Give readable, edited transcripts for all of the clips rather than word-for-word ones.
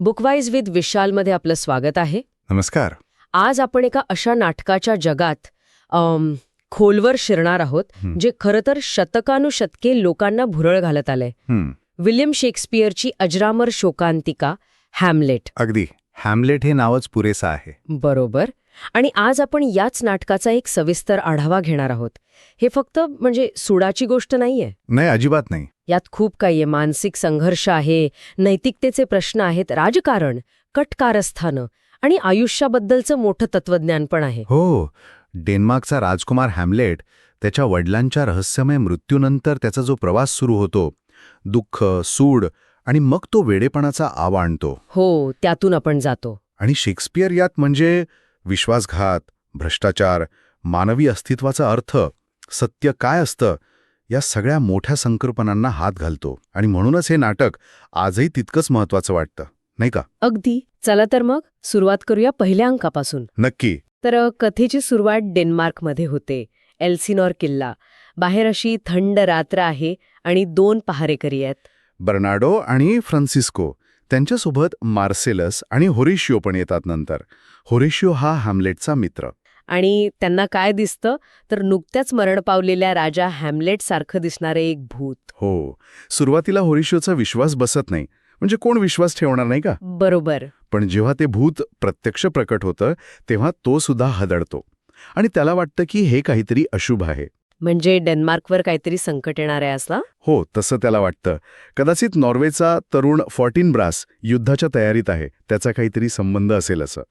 बुकवाईज with विशालमध्ये आपलं स्वागत आहे. नमस्कार. आज आपण एका अशा नाटकाच्या जगात खोलवर शिरणार आहोत जे खरं तर शतकानुशतके लोकांना भुरळ घालत आलंय. विल्यम शेक्सपियरची अजरामर शोकांतिका हॅम्लेट. अगदी. हॅम्लेट हे नावच पुरेसं आहे. बरोबर. आणि आज आपण याच नाटकाचा एक सविस्तर आढावा घेणार आहोत. हे फक्त सुडाची गोष्ट नाहीये. नाही, अजिबात नाही. यात खूप काही आहे. मानसिक संघर्ष आहे, नैतिकतेचे प्रश्न आहेत, राजकारण, कटकारस्थानं आणि आयुष्याबद्दलचं मोठं तत्वज्ञान पण आहे. हो, डेन्मार्कचा राजकुमार हॅम्लेट त्याच्या वडिलांच्या रहस्यमय मृत्यूनंतर त्याचा जो प्रवास सुरू होतो, दुःख, सूड आणि मग तो वेडेपणाचा आवा आणतो. हो, त्यातून आपण जातो. आणि शेक्सपियर यात म्हणजे विश्वासघात, भ्रष्टाचार, मानवी अस्तित्वाचा अर्थ, सत्य काय असतं, या सगळ्या मोठ्या संकल्पनांना हात घालतो. आणि म्हणूनच हे नाटक आजही तितकंच महत्वाचं वाटतं, नाही का? अगदी. चला तर मग सुरुवात करूया पहिल्या अंकापासून. नक्की. तर कथेची सुरुवात डेन्मार्कमध्ये होते. एल्सिनॉर किल्ला. बाहेर अशी थंड रात्र आहे आणि 2 पहारेकरी आहेत. बर्नार्डो आणि फ्रान्सिस्को. त्यांच्यासोबत मार्सेलस आणि होरेशियो पण येतात नंतर. होरेशियो हा हॅम्लेटचा मित्र. आणि त्यांना काय दिसतं तर नुकत्याच मरण पावलेल्या राजा हॅम्लेट सारखं दिसणारे एक भूत. हो, सुरुवातीला होरेशियोचा विश्वास बसत नाही. म्हणजे कोण विश्वास ठेवणार, नाही का? बरोबर. पण जेव्हा ते भूत प्रत्यक्ष प्रकट होतं तेव्हा तो सुद्धा हदडतो आणि त्याला वाटतं की हे काहीतरी अशुभ आहे. म्हणजे डेन्मार्कवर काहीतरी संकट येणार आहे असं? हो, तसं त्याला वाटतं. कदाचित नॉर्वेचा तरुण फॉर्टिनब्रास युद्धाच्या तयारीत आहे, त्याचा काहीतरी संबंध असेल असं.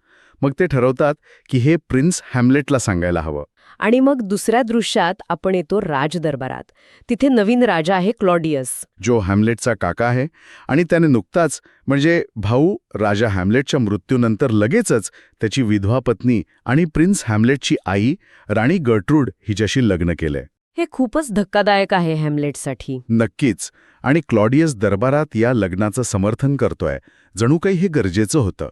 मग ते ठरवतात की हे प्रिन्स हॅम्लेटला सांगायला हवं. आणि मग दुसऱ्या दृश्यात आपण येतो राजदरबारात. तिथे नवीन राजा आहे क्लॉडियस, जो हॅम्लेटचा काका आहे. आणि त्याने नुकताच म्हणजे भाऊ राजा हॅम्लेटच्या मृत्यूनंतर लगेचच त्याची विधवा पत्नी आणि प्रिन्स हॅम्लेटची आई राणी गर्ट्रूड हिच्याशी लग्न केलंय. हे खूपच धक्कादायक आहे हॅम्लेटसाठी. नक्कीच. आणि क्लॉडियस दरबारात या लग्नाचं समर्थन करतोय, जणू काही हे गरजेचं होतं.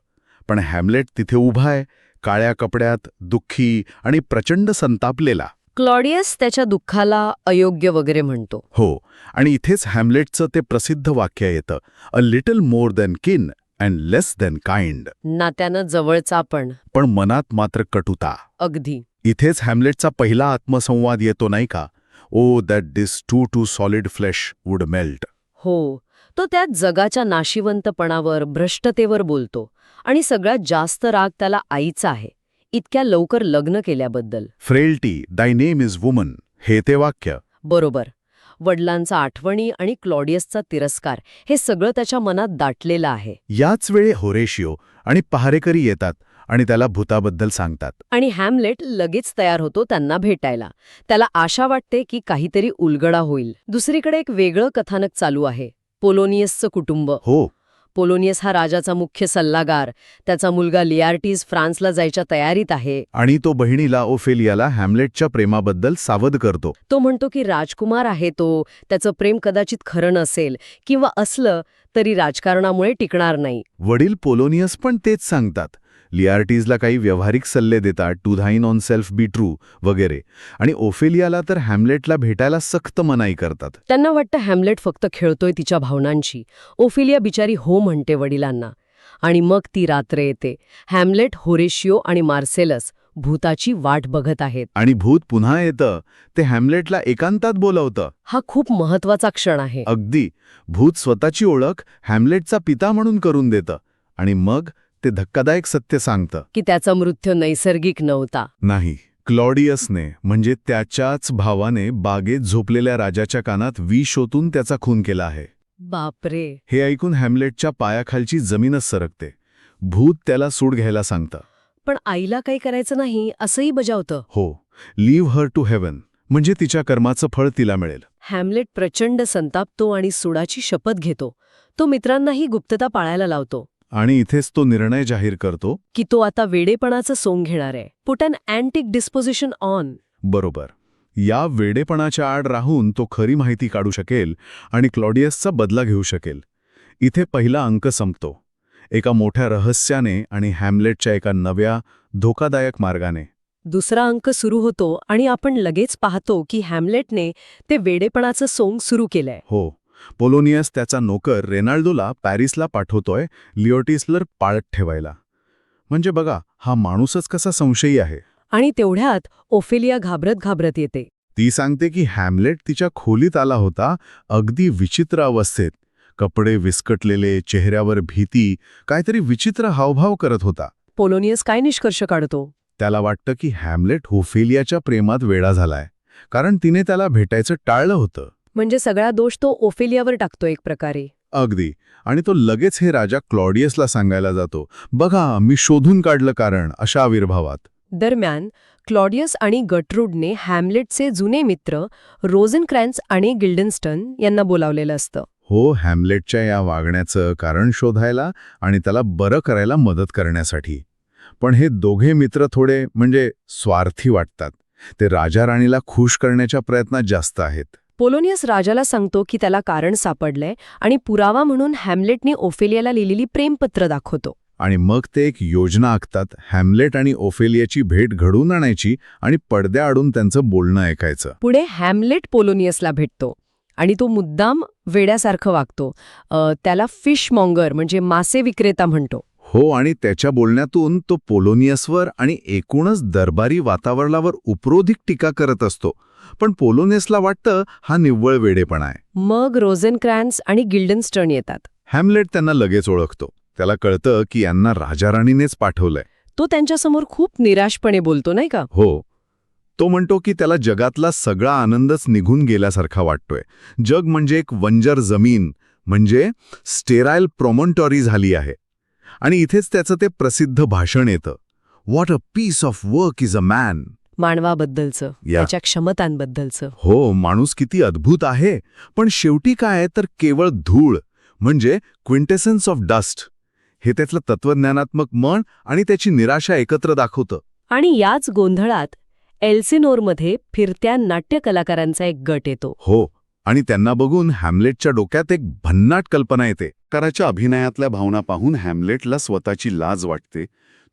पण हॅम्लेट तिथे उभा आहे, काळ्या कपड्यात, दुःखी आणि प्रचंड संतापलेला. क्लॉडियस त्याच्या दुःखाला अयोग्य वगैरे म्हणतो. हो, आणि इथेच हॅम्लेटचं ते प्रसिद्ध वाक्य येतं, अ लिटल मोर दॅन किन अँड लेस दॅन काइंड. नात्यानं जवळचा पण मनात मात्र कटुता. अगदी. इथेच हॅम्लेटचा पहिला आत्मसंवाद येतो, नाही का? O that this too solid flesh would melt. हो, तो त्यात जगाच्या नाशिवंतपणावर, भ्रष्टतेवर बोलतो. आणि सगळ्यात जास्त राग त्याला आईचा आहे, इतक्या लवकर लग्न केल्याबद्दल. फ्रेल्टी, दाय नेम इज वुमन, हे ते वाक्य. बरोबर. वडिलांचा आठवणी आणि क्लॉडियसचा तिरस्कार हे सगळं त्याच्या मनात दाटलेलं आहे. याच वेळी होरेशियो आणि पहारेकरी येतात आणि त्याला भूताबद्दल सांगतात. आणि हॅम्लेट लगेच तयार होतो त्यांना भेटायला. त्याला आशा वाटते की काहीतरी उलगडा होईल. दुसरीकडे एक वेगळं कथानक चालू आहे, पोलोनियसचं कुटुंब. हो, पोलोनियस हा राजाचा मुख्य सल्लागार. त्याचा मुलगा लिआर्टिस फ्रान्सला जायच्या तयारीत आहे. आणि तो बहिणीला ओफेलियाला हॅम्लेटच्या प्रेमाबद्दल सावध करतो. तो म्हणतो की राजकुमार आहे तो, त्याचं प्रेम कदाचित खरं नसेल किंवा असलं तरी राजकारणामुळे टिकणार नाही. वडील पोलोनियस पण तेच सांगतात. लिआर्टिसला काही व्यावहारिक सल्ले देतात, to thine own self be true वगैरे. आणि ओफेलियाला तर हॅम्लेटला भेटायला सक्त मनाई करतात. त्यांना वाटतं हॅम्लेट फक्त खेळतोय तिच्या भावनांशी. ओफेलिया बिचारी हो म्हणते वडिलांना. आणि मग ती रात्र येते. हॅम्लेट, होरेशियो आणि मार्सेलस भूताची वाट बघत आहेत. आणि भूत पुन्हा येतं. ते हॅम्लेटला एकांतात बोलवतं. हा खूप महत्वाचा क्षण आहे. अगदी. भूत स्वतःची ओळख हॅम्लेटचा पिता म्हणून करून देतं. आणि मग ते धक्कादायक सत्य सांगतं की त्याचा मृत्यू नैसर्गिक नव्हता. नाही, क्लॉडियसने म्हणजे त्याच्याच भावाने बागेत झोपलेल्या राजाच्या कानात विष ओतून त्याचा खून केला आहे. बापरे. हे ऐकून हॅम्लेटच्या पायाखालची जमीनच सरकते. भूत त्याला सूड घ्यायला सांगतं. पण आईला काही करायचं नाही असंही बजावतं. हो, लिव्ह हर टू हेवन, म्हणजे तिच्या कर्माचं फळ तिला मिळेल. हॅम्लेट प्रचंड संतापतो आणि सुडाची शपथ घेतो. तो मित्रांनाही गुप्तता पाळायला लावतो. आणि इथेच तो निर्णय जाहीर करतो की तो आता वेडेपणाचं सोंग घेणार आहे. Put an antique disposition on. बरोबर. या वेडेपणाच्या आड राहून तो खरी माहिती काढू शकेल आणि क्लॉडियसचा बदला घेऊ शकेल. इथे पहिला अंक संपतो, एका मोठ्या रहस्याने आणि हॅम्लेटच्या एका नव्या धोकादायक मार्गाने. दुसरा अंक सुरू होतो आणि आपण लगेच पाहतो की हॅम्लेटने ते वेडेपणाचं सोंग सुरू केलंय. हो, पोलोनियस त्याचा नोकर रेनाल्डोला पॅरिसला पाठवतोय लिओटिसला पाळत ठेवायला. म्हणजे बघा, हा माणूसच कसा संशयी आहे. आणि तेवढ्यात ओफेलिया घाबरत येते. ती सांगते की हॅम्लेट तिच्या खोलीत आला होता, अगदी विचित्र अवस्थेत. कपडे विस्कटलेले, चेहऱ्यावर भीती, काहीतरी विचित्र हावभाव करत होता. पोलोनियस काय निष्कर्ष काढतो? त्याला वाटतं की हॅम्लेट ओफेलियाच्या प्रेमात वेडा झालाय, कारण तिने त्याला भेटायचं टाळलं होतं. म्हणजे सगळा दोष तो ओफेलियावर टाकतो एक प्रकारे. अगदी. आणि तो लगेच हे राजा क्लॉडियसला सांगायला जातो, बघा मी शोधून काढलं कारण, अशा आविर्भावात. दरम्यान क्लॉडियस आणि गटरूडने हॅम्लेटचे जुने मित्र रोझनक्रॅन्स आणि गिल्डनस्टन यांना बोलावलेलं असतं. हो, हॅम्लेटच्या या वागण्याचं कारण शोधायला आणि त्याला बरं करायला मदत करण्यासाठी. पण हे दोघे मित्र थोडे स्वार्थी वाटतात. ते राजा राणीला खुश करण्याच्या प्रयत्नात जास्त आहेत. पोलोनियस राजाला सांगतो की त्याला कारण सापडलंय आणि पुरावा म्हणून हॅम्लेटने ओफेलियाला लिहिलेली प्रेमपत्र दाखवतो. आणि मग ते एक योजना आखतात, हॅम्लेट आणि ओफेलियाची भेट घडवून आणायची आणि पडद्याआडून त्यांचं बोलणं ऐकायचं. पुढे हॅम्लेट पोलोनियसला भेटतो आणि तो मुद्दाम वेड्यासारखं वागतो. त्याला फिश मॉंगर म्हणजे मासे विक्रेता म्हणतो. हो, आणि त्याच्या बोलण्यातून तो पोलोनियसवर आणि एकूणच दरबारी वातावरणावर उपरोधिक टीका करत असतो. पण पोलोनियसला वाटतं हा निव्वळ वेडेपणा आहे. मग रोझनक्रॅन्स आणि गिल्डनस्टन येतात. हॅम्लेट त्यांना लगेच ओळखतो. त्याला कळतं की यांना राजाराणीनेच पाठवलंय. तो त्यांच्यासमोर खूप निराशपणे बोलतो, नाही का? हो. तो म्हणतो की त्याला जगातला सगळा आनंदच निघून गेल्यासारखा वाटतोय. जग म्हणजे एक वंजर जमीन, स्टेराईल प्रोमोन्टॉरी झाली आहे. आणि इथेच त्याचं ते प्रसिद्ध भाषण येतं, what a piece of work is a man. मानवाबद्दलचं, त्याच्या क्षमतांबद्दलचं. हो, माणूस किती अद्भुत आहे, पण शेवटी काय आहे तर केवळ धूळ, क्विंटेसन्स ऑफ डस्ट. हे त्यातलं तत्वज्ञानात्मक मन आणि त्याची निराशा एकत्र दाखवतं. आणि याच गोंधळात एल्सिनोरमध्ये फिरत्या नाट्य कलाकारांचा एक गट येतो. हो, आणि त्यांना बघून हॅम्लेटच्या डोक्यात एक भन्नाट कल्पना येते. कराच्या अभिनयातल्या भावना पाहून हॅम्लेटला स्वतःची लाज वाटते.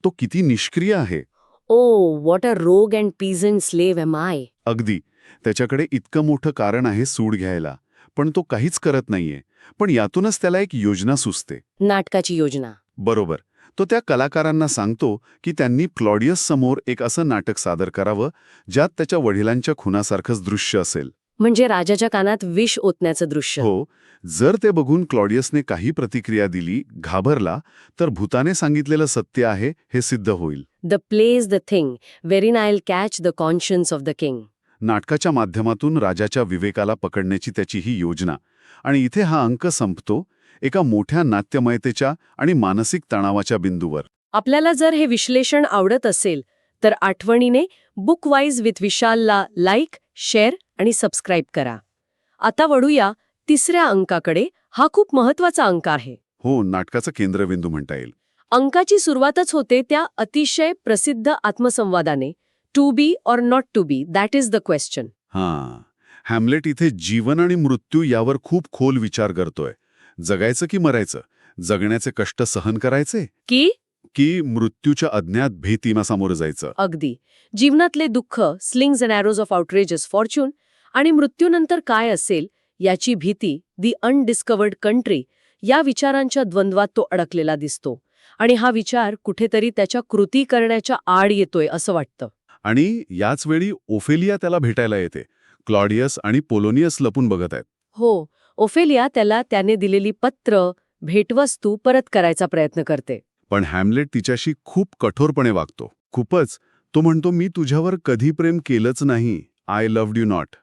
तो किती निष्क्रिय आहे. ओ, व्हॉट अ रोग अँड पीझंट स्लेव्ह एम आय. अगदी. त्याच्याकडे इतकं मोठं कारण आहे सूड घ्यायला, पण तो काहीच करत नाहीये. पण यातूनच त्याला एक योजना सुचते. नाटकाची योजना. बरोबर. तो त्या कलाकारांना सांगतो की त्यांनी क्लॉडियस समोर एक असं नाटक सादर करावं ज्यात त्याच्या वडिलांच्या खुनासारखंच दृश्य असेल. म्हणजे राजाच्या कानात विष ओतण्याचं दृश्य. हो. जर ते बघून क्लॉडियसने काही प्रतिक्रिया दिली, घाबरला, तर भूताने सांगितलेलं सत्य आहे हे सिद्ध होईल. The play is the thing wherein I will catch the conscience of the king. नाटकाच्या माध्यमातून राजाच्या विवेकाला पकडण्याची त्याची ही योजना. आणि इथे हा अंक संपतो एका मोठ्या नाट्यमयतेच्या आणि मानसिक तणावाच्या बिंदूवर. आपल्याला जर हे विश्लेषण आवडत असेल तर आठवणीने बुकवाईज विथ विशालला लाईक, शेअर आणि सबस्क्राईब करा. आता वळूया तिसऱ्या अंकाकडे. हा खूप महत्वाचा अंक आहे. हो, नाटकाचा केंद्रबिंदू म्हणता येईल. अंकाची सुरुवातच होते त्या अतिशय प्रसिद्ध आत्मसंवादाने, to be or not to be, that is the question. हां, हॅम्लेट इथे जीवन आणि मृत्यू यावर खूप खोल विचार करतोय. जगायचं की मरायचं? जगण्याचे कष्ट सहन करायचे की मृत्यूच्या अज्ञात भीतीला सामोरं जायचं? अगदी. जीवनातले दुःख, slings and arrows of outrageous fortune, आणि मृत्यूनंतर काय असेल याची भीती, दी अनडिस्कवर्ड कंट्री, या विचारांच्या द्वंद्वात तो अडकलेला दिसतो. आणि हा विचार कुठेतरी त्याच्या कृती करण्याच्या आड येतोय असं वाटतं. आणि याच वेळी ओफेलिया त्याला भेटायला येते. क्लॉडियस आणि पोलोनियस लपून बघत आहेत. हो, ओफेलिया त्याला त्याने दिलेली पत्र, भेटवस्तू परत करायचा प्रयत्न करते. पण हॅम्लेट तिच्याशी खूप कठोरपणे वागतो. खूपच. तो म्हणतो, मी तुझ्यावर कधी प्रेम केलंच नाही. I loved you not.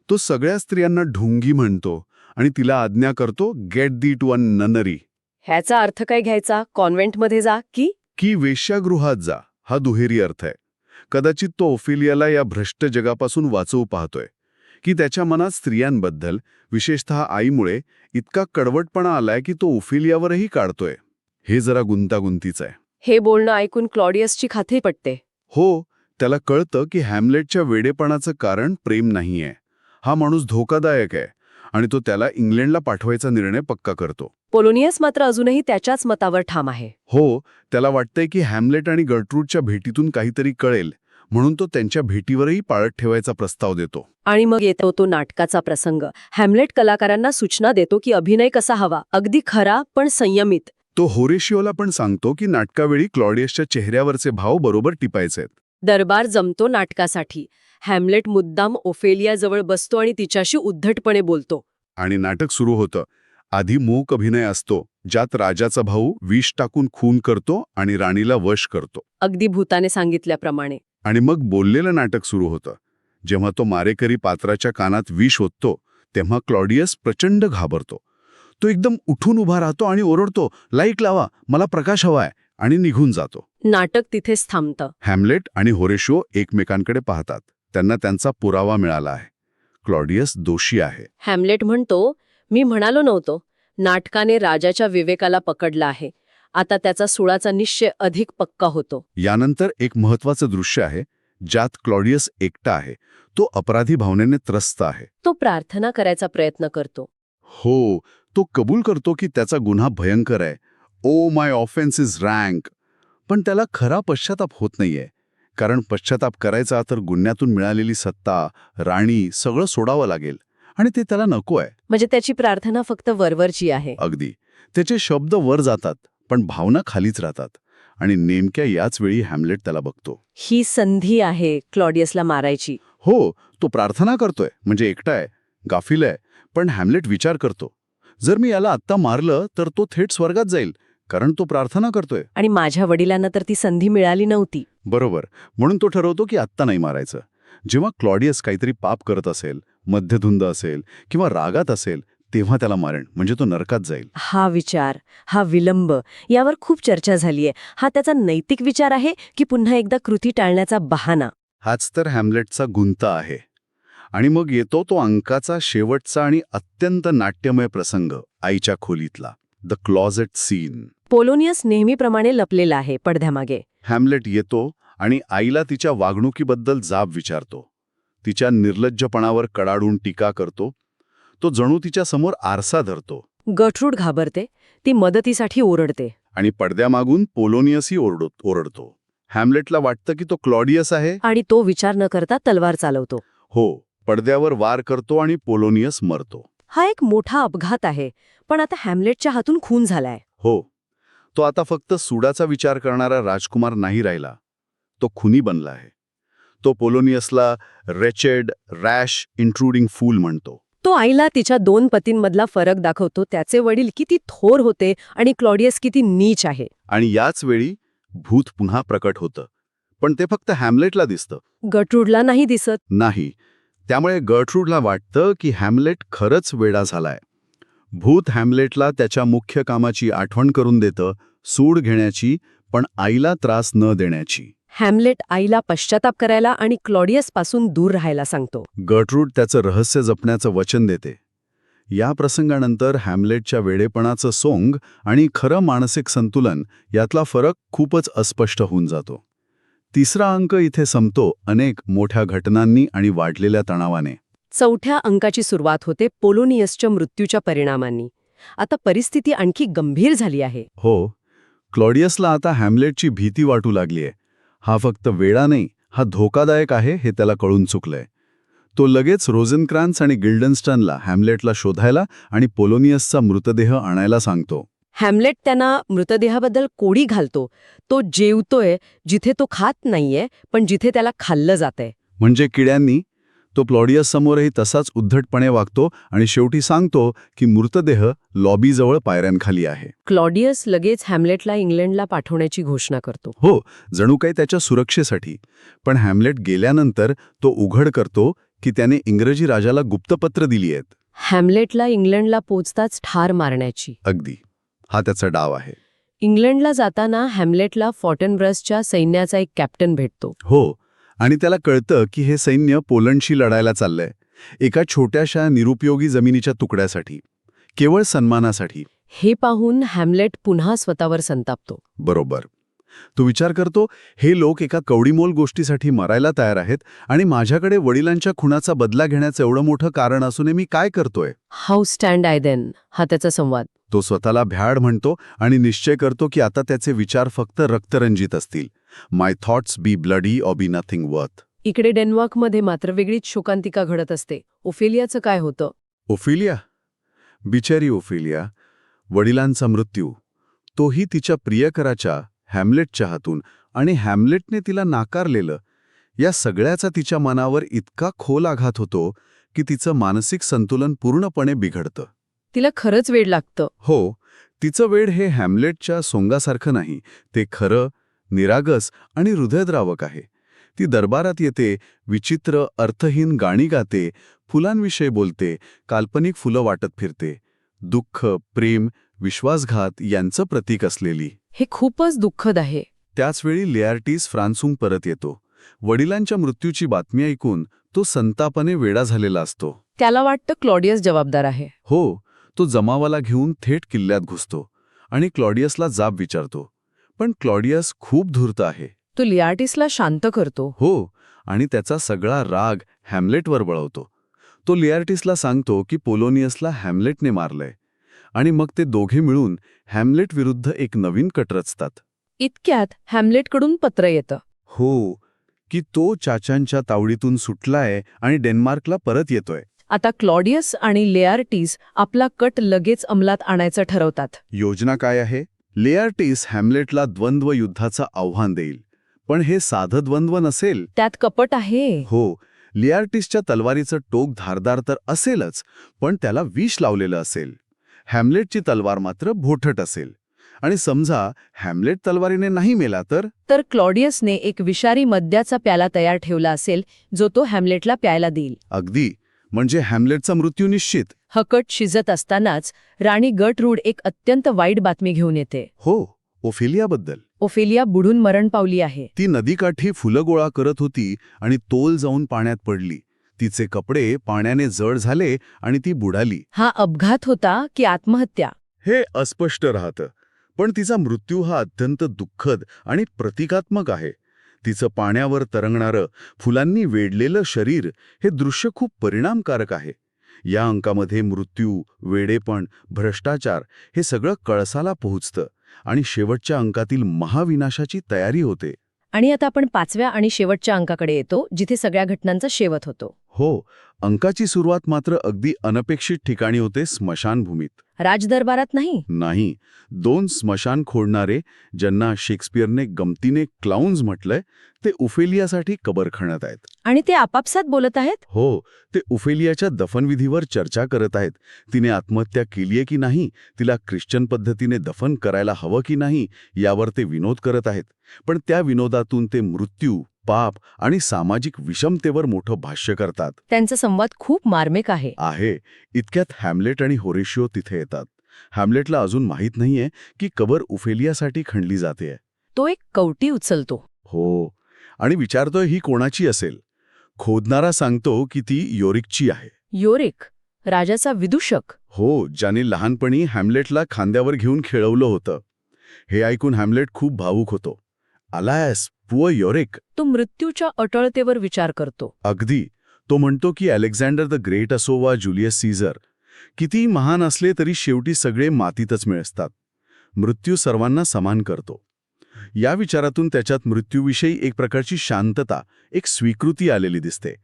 तो सगळ्या स्त्रियांना ढोंगी म्हणतो आणि तिला आज्ञा करतो, गेट दी टू अ ननरी. ह्याचा अर्थ काय घ्यायचा? कॉन्व्हेंटमध्ये जा की वेश्यागृहात जा, हा दुहेरी अर्थ आहे. कदाचित तो ओफेलियाला या भ्रष्ट जगापासून वाचवू पाहतोय, की त्याच्या मनात स्त्रियांबद्दल, विशेषतः आईमुळे, इतका कडवटपणा आलाय की तो ओफेलियावरही काढतोय. हे जरा गुंतागुंतीचं आहे. हे बोलणं ऐकून क्लॉडियसची खात्री पटते. हो, त्याला कळतं की हॅम्लेटच्या वेडेपणाचं कारण प्रेम नाहीये. हा माणूस धोकादायक आहे आणि तो त्याला इंग्लंडला पाठवायचा निर्णय पक्का करतो. पोलोनियस मात्र अजूनही त्याच्याच मतावर ठाम आहे. हो, त्याला वाटतंय की हॅम्लेट आणि गर्ट्रूडच्या भेटीतून काहीतरी कळेल, म्हणून तो त्यांच्या भेटीवरही पाळत ठेवायचा प्रस्ताव देतो. आणि मग येतो तो नाटकाचा प्रसंग. हॅम्लेट कलाकारांना सूचना देतो की अभिनय कसा हवा, अगदी खरा पण संयमित. तो होरेशिओला पण सांगतो की नाटकावेळी क्लॉडियसच्या चेहऱ्यावरचे भाव बरोबर टिपायचेत. दरबार जमतो नाटकासाठी. हॅम्लेट मुद्दाम ओफेलियाजवळ बसतो आणि तिच्याशी उद्धटपणे बोलतो. आणि नाटक सुरू होतं. आधी मूक अभिनय असतो, ज्यात राजाचा भाऊ विष टाकून खून करतो आणि राणीला वश करतो. अगदी भूताने सांगितल्याप्रमाणे. आणि मग बोललेलं नाटक सुरू होतं. जेव्हा तो मारेकरी पात्राच्या कानात विष ओततो, तेव्हा क्लॉडियस प्रचंड घाबरतो. तो एकदम उठून उभा राहतो आणि ओरडतो, लाईट लावा, मला प्रकाश हवाय, आणि निघून जातो. नाटक तिथेच थांबतं. हॅम्लेट आणि होरेशिओ एकमेकांकडे पाहतात. त्यांना त्यांचा पुरावा मिळाला आहे. क्लॉडियस दोषी आहे. हॅम्लेट म्हणतो, मी म्हणालो नव्हतो, नाटकाने राजाच्या विवेकाला पकडला आहे. आता त्याचा सुळाचा निश्चय अधिक पक्का होतो. यानंतर एक महत्वाचं दृश्य आहे, ज्यात क्लॉडियस एकटा आहे. तो अपराधी भावनेने त्रस्त आहे. तो प्रार्थना करायचा प्रयत्न करतो. हो, तो कबूल करतो की त्याचा गुन्हा भयंकर आहे. Oh my offence is rank. पण त्याला खरा पश्चाताप होत नाहीये. कारण पश्चाताप करायचा तर गुन्ह्यातून मिळालेली सत्ता, राणी सगळं सोडावं लागेल. आणि ते त्याला नको आहे. म्हणजे त्याची प्रार्थना फक्त वरवरची आहे. अगदी. त्याचे शब्द वर जातात, पण भावना खालीच राहतात. आणि नेमक्या याच वेळी हॅम्लेट त्याला बघतो. ही संधी आहे क्लॉडियसला मारायची. हो, तो प्रार्थना करतोय, म्हणजे एकटा आहे, गाफील आहे. पण हॅम्लेट विचार करतो, जर मी याला आत्ता मारलं तर तो थेट स्वर्गात जाईल, कारण तो प्रार्थना करतोय. आणि माझ्या वडिलांना तर ती संधी मिळाली नव्हती. बरोबर. म्हणून तो ठरवतो की आत्ता नाही मारायचं. जेव्हा क्लॉडियस काहीतरी पाप करत असेल, मध्यधुंद असेल किंवा रागात असेल, तेव्हा त्याला मारेन, म्हणजे तो नरकात जाईल. हा विचार, हा विलंब, यावर खूप चर्चा झालीय. हा त्याचा नैतिक विचार आहे की पुन्हा एकदा कृती टाळण्याचा बहाणा? हाच तर हॅम्लेटचा गुंता आहे. आणि मग येतो तो अंकाचा शेवटचा आणि अत्यंत नाट्यमय प्रसंग, आईच्या खोलीतला, द क्लॉजेट सीन. पोलोनियस नेहमीप्रमाणे लपलेला आहे पडद्यामागे. हॅम्लेट येतो आणि आईला तिच्या वागणुकीबद्दल जाब विचारतो. तिच्या निर्लज्जपणावर कडाडून टीका करतो. तो जणू तिच्या समोर आरसा धरतो. गर्ट्रूड घाबरते. ती मदतीसाठी ओरडते. आणि पडद्यामागून पोलोनियसही ओरडतो. हॅम्लेटला वाटतं की तो क्लॉडियस आहे. आणि तो विचार न करता तलवार चालवतो. हो, पडद्यावर वार करतो आणि पोलोनियस मरतो. हा एक मोठा अपघात आहे. पण आता हॅम्लेटच्या हातून खून झालाय. हो, तो आता फक्त सुडाचा विचार करणारा राजकुमार नाही राहिला. तो खुनी बनला आहे. तो पोलोनियसला रेचेड, रॅश, इंट्रुडिंग फूल म्हणतो. तो आईला तिच्या दोन पतींमधला फरक दाखवतो. त्याचे वडील किती थोर होते आणि क्लॉडियस किती नीच आहे. आणि याच वेळी भूत पुन्हा प्रकट होतं. पण ते फक्त हॅम्लेटला दिसतं. गर्ट्रूडला नाही दिसत. नाही. त्यामुळे गर्ट्रूडला वाटतं की हॅम्लेट खरंच वेडा झालाय. भूत हॅम्लेटला त्याच्या मुख्य कामाची आठवण करून देतं, सूड घेण्याची, पण आईला त्रास न देण्याची. हॅम्लेट आईला पश्चाताप करायला आणि क्लॉडियसपासून दूर राहायला सांगतो. गर्ट्रूड त्याचं रहस्य जपण्याचं वचन देते. या प्रसंगानंतर हॅम्लेटच्या वेडेपणाचं सोंग आणि खरं मानसिक संतुलन यातला फरक खूपच अस्पष्ट होऊन जातो. तिसरा अंक इथे संपतो अनेक मोठ्या घटनांनी आणि वाढलेल्या तणावाने. चौथ्या अंकाची सुरुवात होते पोलोनियसच्या मृत्यूच्या परिणामांनी. आता परिस्थिती आणखी गंभीर झाली आहे. हो, क्लॉडियसला आता हॅम्लेटची भीती वाटू लागलीय. हा फक्त वेडा नाही, हा धोकादायक आहे हे त्याला कळून चुकलंय. तो लगेच रोझेनक्रॅन्स आणि गिल्डन्स्टनला हॅम्लेटला शोधायला आणि पोलोनियसचा मृतदेह आणायला सांगतो. हॅम्लेट त्यांना मृतदेहाबद्दल कोडी घालतो. तो जेवतोय जिथे तो खात नाहीये, पण जिथे त्याला खाल्लं जातंय. म्हणजे किड्यांनी. तो क्लॉडियस समोरही तसाच उद्धटपणे वागतो आणि शेवटी सांगतो की मृतदेह लॉबीजवळ पायऱ्यांखाली आहे. क्लॉडियस लगेच हॅम्लेटला इंग्लंडला पाठवण्याची घोषणा करतो. हो, जणू काही त्याच्या सुरक्षेसाठी. पण हॅम्लेट गेल्यानंतर तो उघड करतो की त्याने इंग्रजी राजाला गुप्तपत्र दिली आहेत. हॅम्लेटला इंग्लंडला पोचताच ठार मारण्याची. अगदी. हा त्याचा डाव आहे. इंग्लंडला जाताना हॅम्लेटला फॉर्टनब्रसच्या सैन्याचा एक कॅप्टन भेटतो. हो, आणि त्याला कळतं की हे सैन्य पोलंडशी लढायला चाललंय, एका छोट्याशा निरुपयोगी जमिनीच्या तुकड्यासाठी, केवळ सन्मानासाठी. हे पाहून हॅम्लेट पुन्हा स्वतःवर संतापतो. बरोबर. तो विचार करतो, हे लोक एका कवडीमोल गोष्टीसाठी मरायला तयार आहेत आणि माझ्याकडे वडिलांच्या खुनाचा बदला घेण्याचं एवढं मोठं कारण असूनही मी काय करतोय? हाऊ स्टँड आय देन, हा त्याचा संवाद. तो स्वतःला भ्याड म्हणतो आणि निश्चय करतो की आता त्याचे विचार फक्त रक्तरंजित असतील. My thoughts be bloody or be nothing worth. इकडे डेन्मार्कमध्ये मात्र वेगळीच शोकांतिका घडत असते. ओफेलियाचं काय होतं? ओफेलिया, बिचारी ओफेलिया, वडिलांचा मृत्यू, तोही तिच्या प्रियकराच्या हॅम्लेटच्या हातून, आणि हॅम्लेटने तिला नाकारलेलं, या सगळ्याचा तिच्या मनावर इतका खोल आघात होतो की तिचं मानसिक संतुलन पूर्णपणे बिघडतं. तिला खरंच वेड लागतं. हो, तिचं वेड हे हॅम्लेटच्या सोंगासारखं नाही, ते खरं, निरागस आणि हृदयद्रावक आहे. ती दरबारात येते, विचित्र अर्थहीन गाणी गाते, फुलांविषयी बोलते, काल्पनिक फुलं वाटत फिरते. दुःख, प्रेम, विश्वासघात यांचं प्रतीक असलेली. हे खूपच दुःखद आहे. त्याचवेळी लेआर्टिस फ्रान्सहून परत येतो. वडिलांच्या मृत्यूची बातमी ऐकून तो संतापाने वेडा झालेला असतो. त्याला वाटतं क्लॉडियस जबाबदार आहे. हो, तो जमावाला घेऊन थेट किल्ल्यात घुसतो आणि क्लॉडियसला जाब विचारतो. पण क्लॉडियस खूप धूर्त आहे. तो लिआर्टिसला शांत करतो. हो, आणि त्याचा सगळा राग हॅम्लेटवर वळवतो. तो लिआर्टिसला सांगतो की पोलोनियसला हॅम्लेटने मारलंय, आणि मग ते दोघे मिळून हॅम्लेट विरुद्ध एक नवीन कट रचतात. इतक्यात हॅम्लेटकडून पत्र येतं. हो, की तो चाचांच्या तावडीतून सुटलाय आणि डेन्मार्कला परत येतोय. आता क्लॉडियस आणि लेआर्टिस आपला कट लगेच अंमलात आणायचं ठरवतात. योजना काय आहे? लेआर्टिस हॅम्लेटला द्वंद्व युद्धाचं आव्हान देईल. पण हे साधं द्वंद्व नसेल. त्यात कपट आहे. हो, लिआर्टिसच्या तलवारीचं टोक धारदार तर असेलच, पण त्याला विष लावलेलं असेल. हॅम्लेटची तलवार मात्र भोटट असेल. आणि समजा हॅम्लेट तलवारीने नाही मेला तर क्लॉडियसने एक विषारी मद्याचा प्याला तयार ठेवला असेल, जो तो हॅम्लेटला प्यायला देईल. अगदी, म्हणजे हॅम्लेटचा मृत्यू निश्चित. हकट शिजत असतानाच राणी गर्टरूड एक अत्यंत वाईट बातमी घेऊन येते. हो, ओफेलियाबद्दल. ओफेलिया बुडून मरण पावली आहे. ती नदीकाठी फुलं गोळा करत होती आणि तोल जाऊन पाण्यात पडली. तिचे कपडे पाण्याने जड झाले आणि ती बुडाली. हा अपघात होता की आत्महत्या? हे अस्पष्ट राहतं, पण तिचा मृत्यू हा अत्यंत दुःखद आणि प्रतिकात्मक आहे. तिचं पाण्यावर तरंगणारं, फुलांनी वेढलेलं शरीर हे दृश्य खूप परिणामकारक आहे. या अंकामध्ये मृत्यू, वेडेपण, भ्रष्टाचार हे सगळं कळसाला पोहोचतं आणि शेवटच्या अंकातील महाविनाशाची तयारी होते. आणि आता आपण 5व्या आणि शेवटच्या अंकाकडे येतो, जिथे सगळ्या घटनांचा शेवट होतो. हो, अंकाची सुरुवात मात्र अगदी अनपेक्षित ठिकाणी होते, स्मशानभूमीत. राजदरबारात नाही. नाही, 2 स्मशान खोडणारे, ज्यांना शेक्सपियरने गमतीने क्लाउन्स म्हटलंय, ते ओफेलियासाठी कबर खणत आहेत. आणि ते आपापसात बोलत आहेत. हो, ते ओफेलियाच्या दफनविधीवर चर्चा करत आहेत. तिने आत्महत्या केलीये की नाही, तिला ख्रिश्चन पद्धतीने दफन करायला हवं की नाही, यावर ते विनोद करत आहेत. पण त्या विनोदातून ते मृत्यू, पाप आणि सामाजिक विषमतेवर मोठं भाष्य करतात. त्यांचा संवाद खूप मार्मिक आहे. इतक्यात हॅम्लेट आणि होरेशियो तिथे येतात. हॅम्लेटला अजून माहीत नाहीये की कबर ओफेलियासाठी खणली जातेय. तो एक कवटी उचलतो. हो, आणि विचारतोय ही कोणाची असेल. खोदणारा सांगतो की ती योरिकची आहे. योरिक, राजाचा विदूषक. हो, ज्याने लहानपणी हॅम्लेटला खांद्यावर घेऊन खेळवलं होतं. हे ऐकून हॅम्लेट खूप भावूक होतो. अलायस, पुअर योरिक. तो मृत्यूच्या अटळतेवर विचार करतो. अगदी. तो म्हणतो की अलेक्झांडर द ग्रेट असो वा जुलियस सीझर, कितीही महान असले तरी शेवटी सगळे मातीतच मिळतात. मृत्यू सर्वांना समान करतो. या विचारातून त्याच्यात मृत्यूविषयी एक प्रकारची शांतता, एक स्वीकृती आलेली दिसते.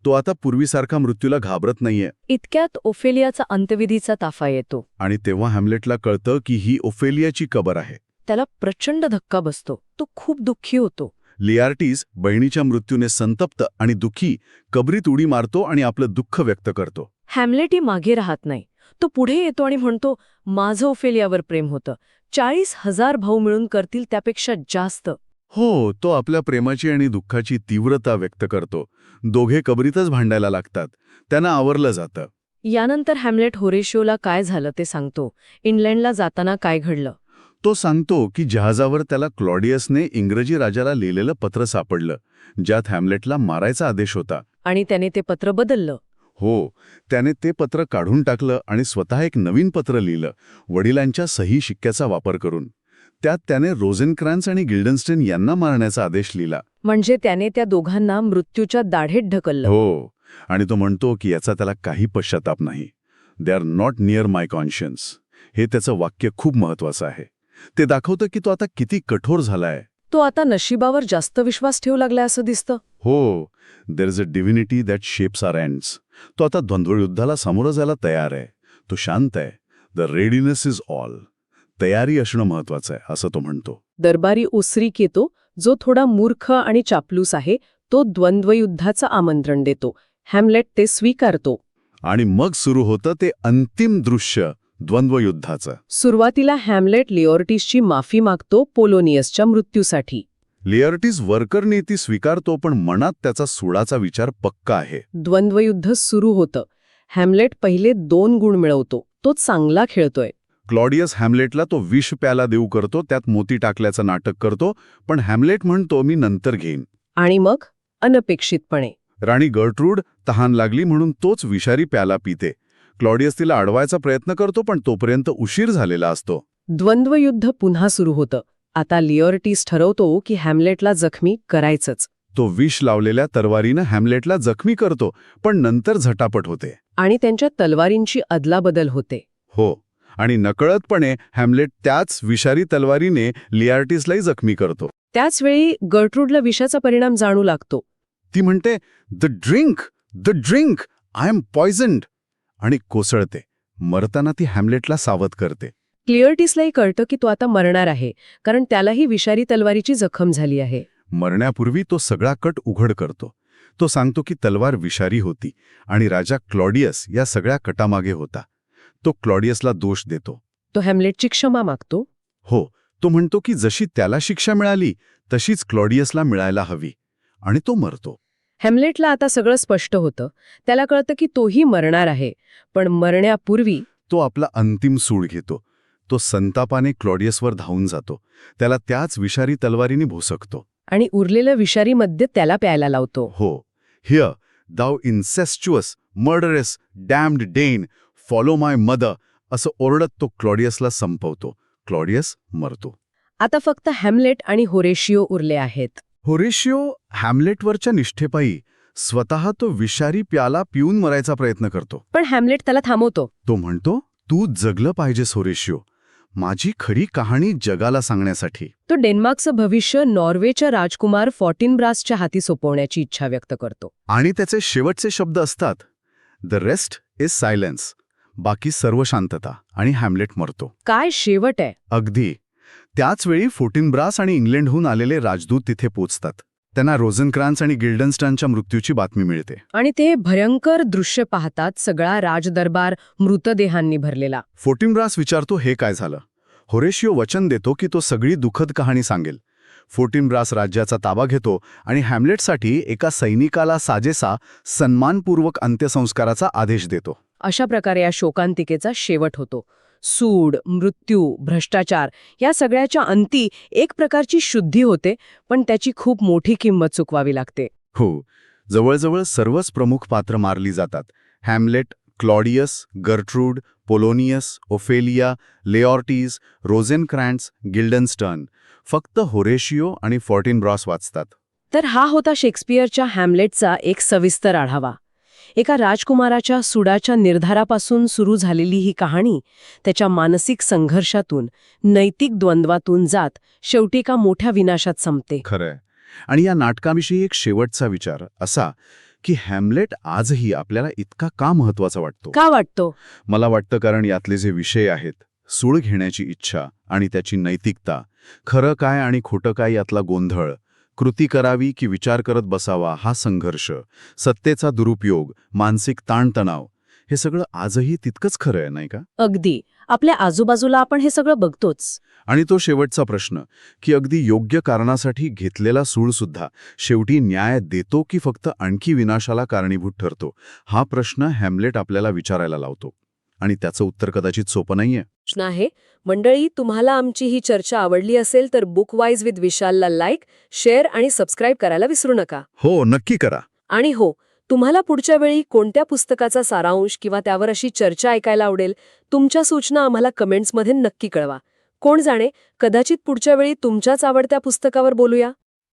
तो आता पूर्वीसारखा मृत्यूला घाबरत नाहीये. इतक्यात ओफेलियाचा अंत्यविधीचा ताफा येतो. आणि तेव्हा हॅम्लेटला कळतं की ही ओफेलियाची कबर आहे. त्याला प्रचंड धक्का बसतो. तो खूप दुःखी होतो. लिआर्टिस बहिणीच्या मृत्यूने संतप्त आणि दुःखी कबरीत उडी मारतो आणि आपलं दुःख व्यक्त करतो. हॅम्लेटही मागे राहत नाही. तो पुढे येतो आणि म्हणतो, माझं ओफेलियावर प्रेम होतं. 40,000 भाऊ मिळून करतील त्यापेक्षा जास्त. हो, तो आपल्या प्रेमाची आणि दुःखाची तीव्रता व्यक्त करतो. दोघे कबरीतच भांडायला लागतात. त्यांना आवरलं जातं. यानंतर हॅम्लेट होरेशियोला काय झालं ते सांगतो. इंग्लंडला जाताना काय घडलं. तो सांगतो की जहाजावर त्याला क्लॉडियसने इंग्रजी राजाला लिहिलेलं पत्र सापडलं, ज्यात हॅम्लेटला मारायचा आदेश होता. आणि त्याने ते पत्र बदललं. हो, त्याने ते पत्र काढून टाकलं आणि स्वतः एक नवीन पत्र लिहिलं, वडिलांच्या सही शिक्क्याचा वापर करून. त्यात त्याने रोझेनक्रॅन्स आणि गिल्डनस्टेन यांना मारण्याचा आदेश लिहिला. म्हणजे त्याने त्या दोघांना मृत्यूच्या दाढेत ढकललं. हो, आणि तो म्हणतो की याचा त्याला काही पश्चाताप नाही. They are not near my conscience. हे त्याचं वाक्य खूप महत्वाचं आहे. ते दाखवतं की तो आता किती कठोर झालाय. तो आता नशिबावर जास्त विश्वास ठेवू लागलाय असं दिसतं. हो, there is a divinity that shapes our ends. तो आता द्वंद्वयुद्धाला सामोरं जायला तयार आहे. तो शांत आहे. The readiness is all. तयारी असणं महत्वाचं आहे, असं तो म्हणतो. दरबारी ओसरीक येतो, जो थोडा मूर्ख आणि चापलूस आहे, तो द्वंद्वयुद्धाचं आमंत्रण देतो. हॅम्लेट ते स्वीकारतो. आणि मग सुरू होतं ते अंतिम दृश्य द्वंद्वयुद्धाचं. सुरुवातीला हॅम्लेट लिओर्टिसची माफी मागतो पोलोनियसच्या मृत्यूसाठी. लिअर्टिस वर्कर नीती स्वीकारतो, पण मनात त्याचा सुडाचा विचार पक्का आहे. द्वंद्वयुद्ध सुरू होतं. हॅम्लेट पहिले 2 गुण मिळवतो. तो चांगला खेळतोय. क्लॉडियस हॅम्लेटला तो विष प्याला देऊ करतो, त्यात मोती टाकल्याचं नाटक करतो, पण हॅम्लेट म्हणतो मी नंतर घेईन. आणि मग अनपेक्षितपणे राणी गर्ट्रूड तहान लागली म्हणून तोच विषारी प्याला पिते. क्लॉडियस तिला अडवायचा प्रयत्न करतो, पण तोपर्यंत उशीर झालेला असतो. द्वंद्वयुद्ध पुन्हा सुरू होतं. आता लिओर्टिस ठरवतो की हॅम्लेटला जखमी करायचंच. तो विष लावलेल्या तलवारीनं हॅम्लेटला जखमी करतो, पण नंतर झटापट होते. आणि त्यांच्या तलवारींची अदलाबदल होते. हो, आणि नकळतपणे हॅम्लेट त्याच विषारी तलवारीने लिआर्टिसलाही जखमी करतो. त्याचवेळी गर्ट्रूडला विषाचा परिणाम जाणू लागतो. ती म्हणते, द ड्रिंक, आय एम पॉइझन्ड, आणि कोसळते. मरताना ती हॅम्लेटला सावध करते. क्लिअर्टिसलाही कळतं की तो आता मरणार आहे, कारण त्यालाही विषारी तलवारीची जखम झाली आहे. मरण्यापूर्वी तो सगळा कट उघड करतो. तो सांगतो की तलवार विषारी होती आणि राजा क्लॉडियस या सगळ्या कटामागे होता. तो क्लॉडियसला दोष देतो. तो हॅम्लेटची क्षमा मागतो. हो, तो म्हणतो की जशी त्याला शिक्षा मिळाली तशीच क्लॉडियसला मिळायला हवी, आणि तो मरतो. हॅम्लेटला आता सगळं स्पष्ट होतं. त्याला कळतं की तोही मरणार आहे, पण मरण्यापूर्वी तो आपला अंतिम सूड घेतो. तो संतापाने क्लॉडियसवर धावून जातो. त्याला त्याच विषारी तलवारीने भोसकतो. आणि उरलेलं विषारी मद्य त्याला प्यायला लावतो. हो, here thou incestuous murderous damned Dane, follow my mother, असं ओरडत तो क्लॉडियसला संपवतो. क्लॉडियस मरतो. आता फक्त हॅम्लेट आणि होरेशियो उरले आहेत. होरेशियो हॅम्लेटवरच्या निष्ठेपायी स्वतः तो विषारी प्याला पिऊन मरायचा प्रयत्न करतो. पण हॅम्लेट त्याला थांबवतो. तो म्हणतो, तू जगलं पाहिजेस होरेशियो, माझी खरी कहाणी जगाला सांगण्यासाठी. तो डेन्मार्कचं भविष्य नॉर्वेच्या राजकुमार फॉर्टिनब्रासच्या हाती सोपवण्याची इच्छा व्यक्त करतो. आणि त्याचे शेवटचे शब्द असतात, द रेस्ट इज सायलेन्स, बाकी सर्व शांतता, आणि हॅम्लेट मरतो. काय शेवट आहे. अगदी. त्याचवेळी फोर्टिनब्रास आणि इंग्लंडहून आलेले राजदूत तिथे पोचतात. त्यांना रोझनक्रान्स आणि गिल्डनस्टनच्या मृत्यूची बातमी मिळते. आणि ते भयंकर दृश्य पाहतात. सगळा राजदरबार मृतदेहांनी भरलेला. फोर्टिनब्रास विचारतो, हे काय झालं? होरेशियो वचन देतो की तो सगळी दुःखद कहाणी सांगेल. फोर्टिनब्रास राज्याचा ताबा घेतो आणि हॅम्लेटसाठी एका सैनिकाला साजेसा सन्मानपूर्वक अंत्यसंस्काराचा आदेश देतो. अशा प्रकारे या शोकांतिकेचा शेवट होतो. सूड, मृत्यू, भ्रष्टाचार या सगळ्याच्या अंती एक प्रकारची शुद्धी होते, पण त्याची खूप मोठी किंमत चुकवावी लागते. हो, जवळजवळ सर्वच प्रमुख पात्र मारली जातात. Hamlet, Claudius, Gertrude, Polonius, Ophelia, Laertes, Rosencrantz, Guildenstern. फक्त होरेशियो आणि फॉर्टिनब्रास वाचतात. तर हा होता शेक्सपियरच्या हॅम्लेटचा एक सविस्तर आढावा. एका राजकुमाराच्या सुडाच्या निर्धारापासून सुरू झालेली ही कहाणी त्याच्या मानसिक संघर्षातून, नैतिक द्वंद्वातून जात शेवटी एका मोठ्या विनाशात संपते. खरंय. आणि या नाटकाविषयी एक शेवटचा विचार असा की हॅम्लेट आजही आपल्याला इतका का महत्वाचा वाटतो? का वाटतो? मला वाटतं कारण यातले जे विषय आहेत, सूड घेण्याची इच्छा आणि त्याची नैतिकता, खरं काय आणि खोटं काय यातला गोंधळ, कृती करावी की विचार करत बसावा हा संघर्ष, सत्तेचा दुरुपयोग, मानसिक ताणतणाव, हे सगळं आजही तितकंच खरं आहे, नाही का? अगदी. आपल्या आजूबाजूला आपण हे सगळं बघतोच. आणि तो शेवटचा प्रश्न की अगदी योग्य कारणासाठी घेतलेला सूडसुद्धा शेवटी न्याय देतो की फक्त आणखी विनाशाला कारणीभूत ठरतो, हा प्रश्न हॅम्लेट आपल्याला विचारायला लावतो. आणि त्याचं उत्तर कदाचित सोपं नाहीये. प्रश्न आहे. मंडळी, तुम्हाला आमची ही चर्चा आवडली असेल तर बुकवाईज विथ विशालला लाईक, शेअर आणि सबस्क्राईब करायला विसरू नका. हो, नक्की करा. आणि हो, तुम्हाला पुढच्या वेळी कोणत्या पुस्तकाचा सारांश किंवा त्यावर अशी चर्चा ऐकायला आवडेल, तुमच्या सूचना आम्हाला कमेंट्समध्ये नक्की कळवा. कोण जाणे, कदाचित पुढच्या वेळी तुमच्याच आवडत्या पुस्तकावर बोलूया.